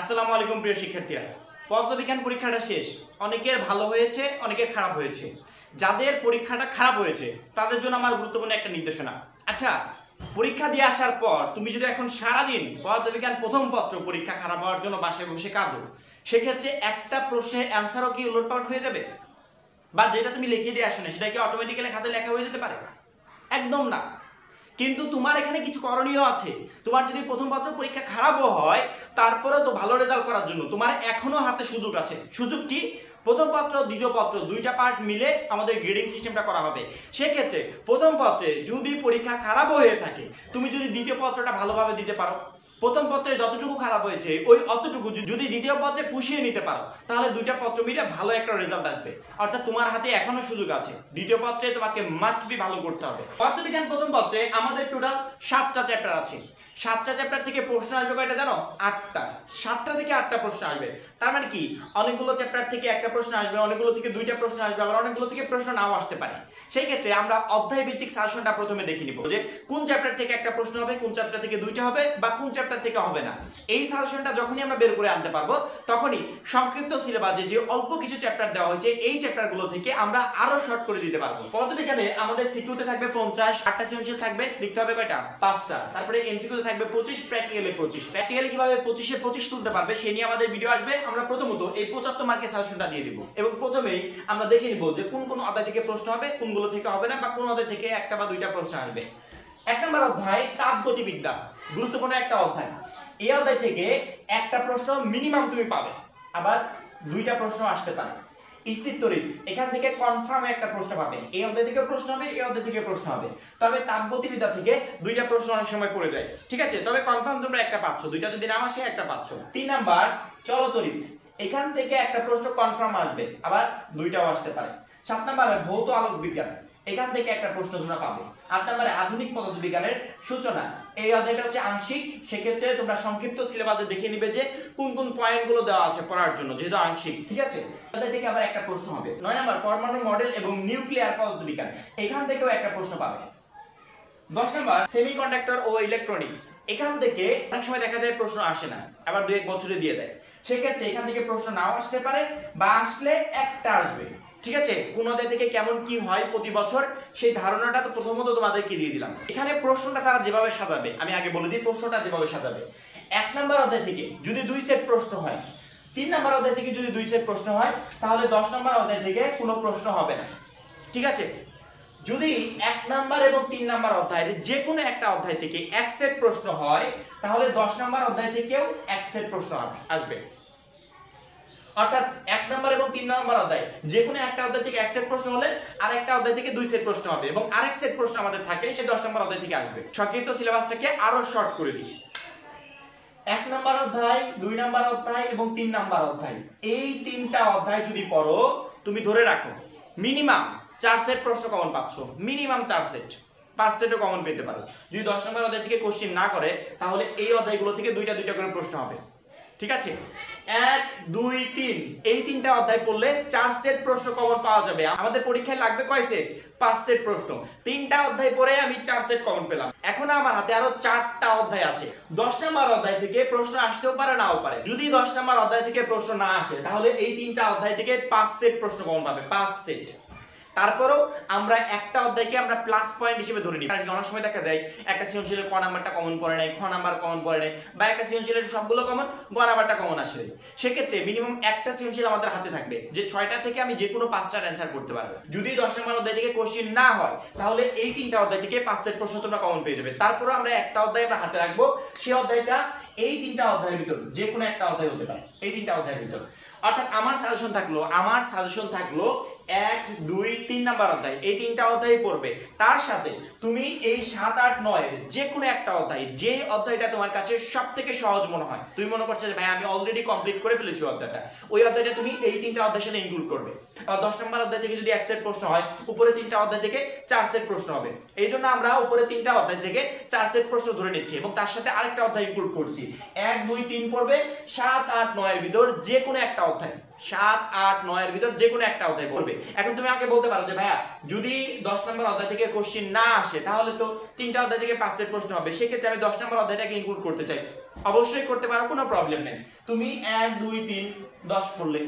আসসালামু আলাইকুম প্রিয় শিক্ষার্থীরা, পদার্থবিজ্ঞান পরীক্ষাটা শেষ। অনেকের ভালো হয়েছে, অনেকের খারাপ হয়েছে। যাদের পরীক্ষাটা খারাপ হয়েছে তাদের জন্য আমার গুরুত্বপূর্ণ একটা নির্দেশনা। আচ্ছা, পরীক্ষা দিয়ে আসার পর তুমি যদি এখন সারাদিন পদার্থবিজ্ঞান প্রথম পত্র পরীক্ষা খারাপ হওয়ার জন্য বাসায় বসে কাঁদো, সেক্ষেত্রে একটা প্রশ্নের অ্যান্সারও কি উলটপালট হয়ে যাবে? বা যেটা তুমি লিখে দিয়ে আসো না সেটা কি অটোমেটিক্যালি খাতে লেখা হয়ে যেতে পারে? একদম না। কিন্তু তোমার এখানে কিছু করণীয় আছে। তোমার যদি প্রথম পত্র পরীক্ষা খারাপও হয়, তারপরেও তো ভালো রেজাল্ট করার জন্য তোমার এখনো হাতে সুযোগ আছে। সুযোগটি প্রথম পত্র দ্বিতীয় পত্র দুইটা পার্ট মিলে আমাদের গ্রেডিং সিস্টেমটা করা হবে। সেক্ষেত্রে প্রথম পত্রে যদি পরীক্ষা খারাপও হয়ে থাকে, তুমি যদি দ্বিতীয় পত্রটা ভালোভাবে দিতে পারো, প্রথম পত্রে যতটুকু খারাপ হয়েছে ওই অতটুকু যদি দ্বিতীয় পত্রে পুষিয়ে নিতে পারো, তাহলে দুইটা পত্র মিলে ভালো একটা রেজাল্ট আসবে। অর্থাৎ তোমার হাতে এখনো সুযোগ আছে। দ্বিতীয় পত্রে তোমাকে মাস্ট বি ভালো করতে হবে। পদার্থবিজ্ঞান প্রথম পত্রে আমাদের টোটাল 7টা চ্যাপ্টার আছে। 7টা চ্যাপ্টার থেকে প্রশ্ন আসবে কয়টা জানো? 8টা। 7টা থেকে 8টা প্রশ্ন আসবে। তার মানে কি, অনেকগুলো চ্যাপ্টার থেকে একটা প্রশ্ন আসবে, অনেকগুলো থেকে দুইটা প্রশ্ন আসবে, আবার অনেকগুলো থেকে প্রশ্ন নাও আসতে পারে। সেই ক্ষেত্রে আমরা অধ্যায় ভিত্তিক সাজেশনটা প্রথমে দেখে নিব যে কোন চ্যাপ্টার থেকে একটা প্রশ্ন হবে, কোন চ্যাপ্টার থেকে দুইটা হবে, বা কোন চ্যাপ্টার থেকে হবে না। এই সাজেশনটা যখনই আমরা বের করে আনতে পারবো, তখনই সংক্ষিপ্ত সিলেবাসে যে অল্প কিছু চ্যাপ্টার দেওয়া হয়েছে এই চ্যাপ্টারগুলো থেকে আমরা আরো শর্ট করে দিতে পারবো। পদার্থবিজ্ঞানে আমাদের সিকিউতে থাকবে 50, 8টা সৃজনশীল থাকবে, লিখতে হবে কয়টা? 5টা। তারপরে এমসিকিউতে থাকবে 25, প্র্যাকটিক্যালে 25। প্র্যাকটিক্যালি কিভাবে 25 এ 25 তুলতে পারবে সেই নিয়ে আমাদের ভিডিও আসবে। আমরা প্রথমত এই 75 মার্কের সাজেশনটা দিয়ে দিব এবং প্রথমেই আমরা দেখে নিব যে কোন কোন অধ্যায় থেকে প্রশ্ন হবে, কোনগুলো থেকে হবে না, বা কোন অধ্যায় থেকে একটা বা দুইটা প্রশ্ন আসবে। 1 নম্বর অধ্যায় তাপগতিবিদ্যা, গুরুত্বপূর্ণ একটা অধ্যায়। এই অধ্যায় থেকে একটা প্রশ্ন মিনিমাম তুমি পাবে, আবার দুইটা প্রশ্ন আসতে পারে। স্থিরতড়িৎ, এখান থেকে কনফার্ম একটা প্রশ্ন পাবে। এই অধ্যায় থেকে প্রশ্ন হবে, এই অধ্যায় থেকে প্রশ্ন হবে। তবে তাপগতিবিদ্যা থেকে দুইটা প্রশ্ন অনেক সময় পড়ে যায়, ঠিক আছে? তবে কনফার্ম তোমরা একটা পাচ্ছ, দুইটা যদি না আসে একটা পাচ্ছ। 3 নাম্বার চলতড়িৎ, এখান থেকে একটা প্রশ্ন কনফার্ম আসবে, আবার দুইটাও আসতে পারে। 7 নাম্বারে ভৌত আলোক বিজ্ঞান, এখান থেকে একটা প্রশ্ন তোমরা পাবে। 8 নম্বরে আধুনিক পদার্থবিজ্ঞানের সূচনা, এই অধ্যায়টা হচ্ছে আংশিক। সেক্ষেত্রে তোমরা সংক্ষিপ্ত সিলেবাসে দেখে নিবে যে কোন কোন পয়েন্টগুলো দেওয়া আছে পড়ার জন্য, যেহেতু আংশিক, ঠিক আছে? অধ্যায় থেকে আবার একটা প্রশ্ন হবে। 9 নম্বর পরমাণু মডেল এবং নিউক্লিয়ার পদার্থবিজ্ঞান, এখান থেকেও একটা প্রশ্ন পাবে। 10 নম্বর সেমিকন্ডাক্টর ও ইলেকট্রনিক্স, এখান থেকে অনেক সময় দেখা যায় প্রশ্ন আসে না, আবার 2-1 বছরে দিয়ে দেয়। সেক্ষেত্রে এখান থেকে প্রশ্ন নাও আসতে পারে, বা আসলে একটা আসবে, ঠিক আছে? কোন অধ্যায় থেকে কেমন কি হয় প্রতি বছর সেই ধারণাটা তো প্রথমত তোমাদেরকে দিয়ে দিলাম। এখানে প্রশ্নটা তারা যেভাবে সাজাবে, আমি আগে বলে দিই প্রশ্নটা যেভাবে সাজাবে। 1 নম্বর অধ্যায় থেকে যদি 2 সেট প্রশ্ন হয়, 3 নম্বর অধ্যায় থেকে যদি 2 সেট প্রশ্ন হয়, তাহলে 10 নম্বর অধ্যায় থেকে কোনো প্রশ্ন হবে না, ঠিক আছে? যদি 1 নম্বর এবং 3 নম্বর অধ্যায়ের যে কোনো একটা অধ্যায় থেকে এক সেট প্রশ্ন হয়, তাহলে 10 নম্বর অধ্যায় থেকেও এক সেট প্রশ্ন আসবে। অর্থাৎ 1 নম্বর এবং 3 নম্বর অধ্যায় যে কোনো একটা অধ্যায় থেকে এক সেট প্রশ্ন হলে আর একটা অধ্যায় থেকে 2 সেট প্রশ্ন হবে, এবং আরেক সেট প্রশ্ন আমাদের থাকে সে 10 নম্বর অধ্যায় থেকে আসবে। সংক্ষিপ্ত সিলেবাসটাকে আরো শর্ট করে দিই। 1 নম্বর অধ্যায়, 2 নম্বর অধ্যায় এবং 3 নম্বর অধ্যায়, এই তিনটা অধ্যায় যদি পড়ো, তুমি ধরে রাখো মিনিমাম 4 সেট প্রশ্ন কমন পাচ্ছ। মিনিমাম 4 সেট, 5 সেটও কমন পেতে পারো। যদি 10 নম্বর অধ্যায় থেকে কোশ্চেন না করে, তাহলে এই অধ্যায়গুলো থেকে দুইটা দুইটা করে প্রশ্ন হবে, ঠিক আছে? 1, 2, 3 এই তিনটা অধ্যায় পড়লে 4 সেট প্রশ্ন কমন পাওয়া যাবে। আমাদের পরীক্ষায় লাগবে কয় সেট? 5 সেট প্রশ্ন। 3টা অধ্যায় পড়ে আমি 4 সেট কমন পেলাম। এখন আমার হাতে আরো 4টা অধ্যায় আছে। 10 নম্বর অধ্যায় থেকে প্রশ্ন আসতেও পারে, নাও পারে। যদি 10 নম্বর অধ্যায় থেকে প্রশ্ন না আসে, তাহলে এই 3টা অধ্যায় থেকে 5 সেট প্রশ্ন কমন পাবে, 5 সেট। তারপরেও আমরা একটা অধ্যায়কে আমরা প্লাস পয়েন্ট হিসেবে ধরে নিই। কারণ অনেক সময় দেখা যায় একটা সৃজনশীলের ক নাম্বারটা কমন পড়ে নাই, খ নাম্বার কমন পড়ে নাই, বা একটা সৃজনশীলের সবগুলো কমন, গ নাম্বারটা কমন আসে। সেক্ষেত্রে মিনিমাম একটা সৃজনশীল আমাদের হাতে থাকবে যে 6টা থেকে আমি যে কোনো 5টার অ্যান্সার করতে পারবো। যদি 10 নম্বর অধ্যায় থেকে কোশ্চেন না হয়, তাহলে এই 3টা অধ্যায় থেকে 5 সেট প্রশ্ন তোমরা কমন পেয়ে যাবে। তারপরে আমরা একটা অধ্যায় আমরা হাতে রাখবো, সেই অধ্যায়টা এই 3টা অধ্যায়ের ভিতর যে কোনো একটা অধ্যায় হতে পারে, এই 3টা অধ্যায়ের ভিতর। অর্থাৎ আমার সাজেশন থাকলো 1, 2, 3 নাম্বার অধ্যায়, এই 3টা অধ্যায় পড়বে। তার সাথে তুমি এই 7, 8, 9 এর যে কোনো একটা অধ্যায়, যে অধ্যায়টা তোমার কাছে সবথেকে সহজ মনে হয়, তুমি মনে করছো যে ভাই আমি অলরেডি কমপ্লিট করে ফেলেছি অধ্যায়টা, ওই অধ্যায়টা তুমি এই 3টা অধ্যায়ের সাথে ইনক্লুড করবে। 10 নম্বর অধ্যায় থেকে যদি এক সেট প্রশ্ন হয়, উপরে 3টা অধ্যায় থেকে 4 সেট প্রশ্ন হবে। এই জন্য আমরা উপরে 3টা অধ্যায় থেকে 4 সেট প্রশ্ন ধরে নিচ্ছি এবং তার সাথে আরেকটা অধ্যায় ইনক্লুড করছি। 1, 2, 3 পড়বে, 7, 8, 9 এর ভিতর যে কোনো একটা অধ্যায়, 7, 8, 9 এর ভিতর যে কোনো একটা অধ্যায় পড়বে। এখন তুমি আমাকে বলতে পারো যে ভাইয়া যদি 10 নম্বর অধ্যায় থেকে কোশ্চেন না আসে, তাহলে তো 3টা অধ্যায় থেকে 5 সেট প্রশ্ন হবে। সেক্ষেত্রে আমি 10 নম্বর অধ্যায়টাকে ইনক্লুড করতে চাই। অবশ্যই করতে পারো, কোনো প্রবলেম নেই। তুমি 1 2 3 10 পড়লে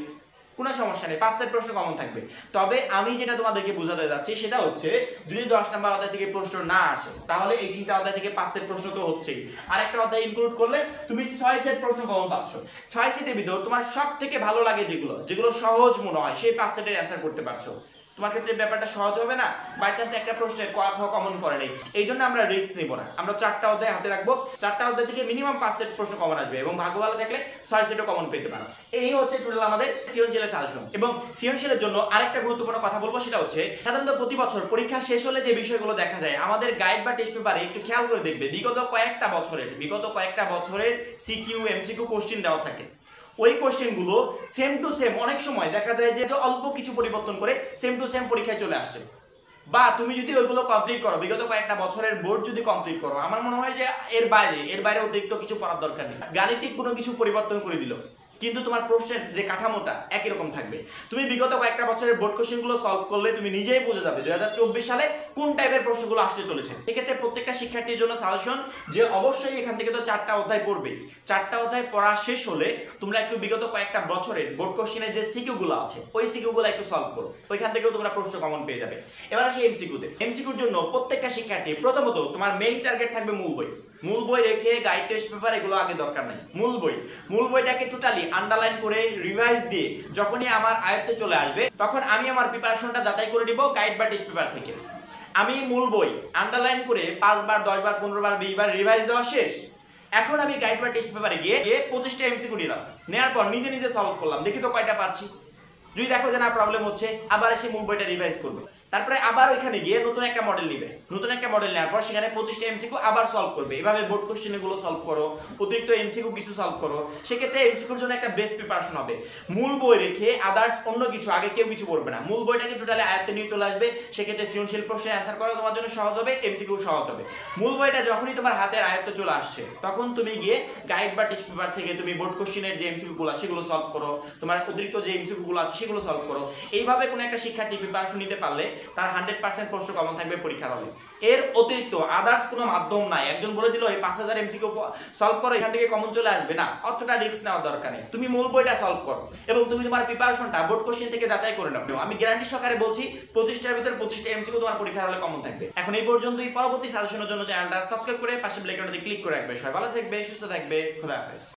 কোনো সমস্যা নেই, 5 সেট প্রশ্ন কমন থাকবে। তবে আমি যেটা তোমাদেরকে বোঝাতে যাচ্ছি সেটা হচ্ছে, যদি 10 নাম্বার অধ্যায় থেকে প্রশ্ন না আসে তাহলে এই 3টা অধ্যায় থেকে 5 সেট প্রশ্ন তো হচ্ছেই, আর একটা অধ্যায় ইনক্লুড করলে তুমি 6 সেট প্রশ্ন কমন পাচ্ছ। 6 সেটের ভিতর তোমার সব থেকে ভালো লাগে যেগুলো সহজ মনে হয় সেই 5 সেটের অ্যান্সার করতে পারছো। তোমার ক্ষেত্রে ব্যাপারটা সহজ হবে না? বাই চান্স একটা প্রশ্নের ক খ কমন পড়ে নেই, এই জন্য আমরা রিস্ক নিব না, আমরা 4টা অধ্যায় হাতে রাখবো, 4টা অধ্যায় থেকে মিনিমাম 5 সেট প্রশ্ন কমন আসবে এবং ভাগ্য ভালো থাকলে 6 সেটও কমন পেতে পারো। এই হচ্ছে টোটাল আমাদের সৃজনশীলের সাজেশন। এবং সৃজনশীলের জন্য আরেকটা গুরুত্বপূর্ণ কথা বলবো, সেটা হচ্ছে সাধারণত প্রতি বছর পরীক্ষা শেষ হলে যে বিষয়গুলো দেখা যায় আমাদের গাইড বা টেস্ট পেপারে একটু খেয়াল করে দেখবে, বিগত কয়েকটা বছরের সিকিউ এমসিকিউ কোশ্চেন দেওয়া থাকে। ওই কোশ্চেনগুলো সেম টু সেম অনেক সময় দেখা যায় যে অল্প কিছু পরিবর্তন করে সেম টু সেম পরীক্ষায় চলে আসছে। বা তুমি যদি ওইগুলো কমপ্লিট করো, বিগত কয়েকটা বছরের বোর্ড যদি কমপ্লিট করো, আমার মনে হয় যে এর বাইরে অতিরিক্ত কিছু পড়ার দরকার নেই। গাণিতিক কোনো কিছু পরিবর্তন করে দিল, কিন্তু তোমার প্রশ্নের যে কাঠামোটা একই রকম থাকবে। তুমি বিগত কয়েকটা বছরের বোর্ড কোশ্চেনগুলো সলভ করলে তুমি নিজেই বুঝে যাবে 2024 সালে কোন টাইপের প্রশ্নগুলো আসতে চলেছে। সেক্ষেত্রে প্রত্যেকটা শিক্ষার্থীর জন্য সাজেশন যে অবশ্যই এখান থেকে তো 4টা অধ্যায় পড়বে, 4টা অধ্যায় পড়া শেষ হলে তোমরা একটু বিগত কয়েকটা বছরের বোর্ড কোশ্চেনের যে সিকিউগুলো আছে ওই সিকিউগুলো একটু সলভ করো, ওইখান থেকেও তোমরা প্রশ্ন কমন পেয়ে যাবে। এবার আসি এমসিকিউতে। এমসিকিউর জন্য প্রত্যেকটা শিক্ষার্থী প্রথমত তোমার মেইন টার্গেট থাকবে মূল বই রেখে গাইড টেস্ট পেপার এগুলো আগে দরকার নাই। মূল বইটাকে টোটালি আন্ডারলাইন করে রিভাইজ দিয়ে যখনই আমার আয়ত্তে চলে আসবে তখন আমি আমার প্রিপারেশনটা যাচাই করে নিব গাইড বা টেস্ট পেপার থেকে। আমি মূল বই আন্ডারলাইন করে 5 বার 10 বার 15 বার 20 বার রিভাইজ দেওয়া শেষ। এখন আমি গাইড বা টেস্ট পেপারে গিয়ে 25টা এমসিকিউ নিলাম, নেওয়ার পর নিজে সলভ করলাম, দেখি তো কয়টা পারছি। যদি দেখো যে না প্রবলেম হচ্ছে, আবার এসে মূল বইটা রিভাইজ করবে, তারপরে আবার ওইখানে গিয়ে নতুন একটা মডেল নেওয়ার পর সেখানে 25টা এমসিকিউ আবার সলভ করবে। এভাবে বোর্ড কোশ্চেন গুলো সলভ করো, অতিরিক্ত এমসিকিউ কিছু সলভ করো, সেক্ষেত্রে এমসিকিউর জন্য একটা বেস্ট প্রিপারেশন হবে। মূল বই রেখে আদার্স অন্য কিছু আগে কেউ কিছু করবে না, মূল বইটাকে টোটালি আয়ত্তে নিয়ে চলে আসবে। সেক্ষেত্রে সৃজনশীল প্রশ্নের অ্যান্সার করা তোমার জন্য সহজ হবে, এমসিকিউ সহজ হবে। মূল বইটা যখনই তোমার হাতের আয়ত্তে চলে আসছে তখন তুমি গিয়ে গাইড বা টেস্ট পেপার থেকে তুমি বোর্ড কোশ্চেনের যে এমসিকিউ গুলো সেগুলো সলভ করো, তোমার অতিরিক্ত যে এমসিকিউ গুলো আছে সেগুলো সলভ করো। এইভাবে কোনো একটা শিক্ষার্থী প্রিপারেশন নিতে পারলে তার 100% প্রশ্ন কমন থাকবে পরীক্ষার হলে। এর অতিরিক্ত আদার্স কোনো মাধ্যম নাই। একজন বলে দিল এই 5000 এমসিকিউ সলভ করো এখান থেকে কমন চলে আসবে, না, অতটা রিস্ক নেওয়ার দরকার নেই। তুমি মূল বইটা সলভ করো এবং তুমি তোমার প্রিপারেশনটা বোর্ড কোশ্চেন থেকে যাচাই করে নাও। আমি গ্যারান্টি সহকারে বলছি 25টার ভিতর 25টা এমসিকিউ তোমার পরীক্ষার হলে কমন থাকবে। এখন এই পর্যন্তই। পরবর্তী সাজেশনের জন্য চ্যানেলটা সাবস্ক্রাইব করে পাশে বেল আইকনটাতে ক্লিক করে রাখবে। সবাই ভালো থাকবে, সুস্থ থাকবে, খোদা হাফেজ।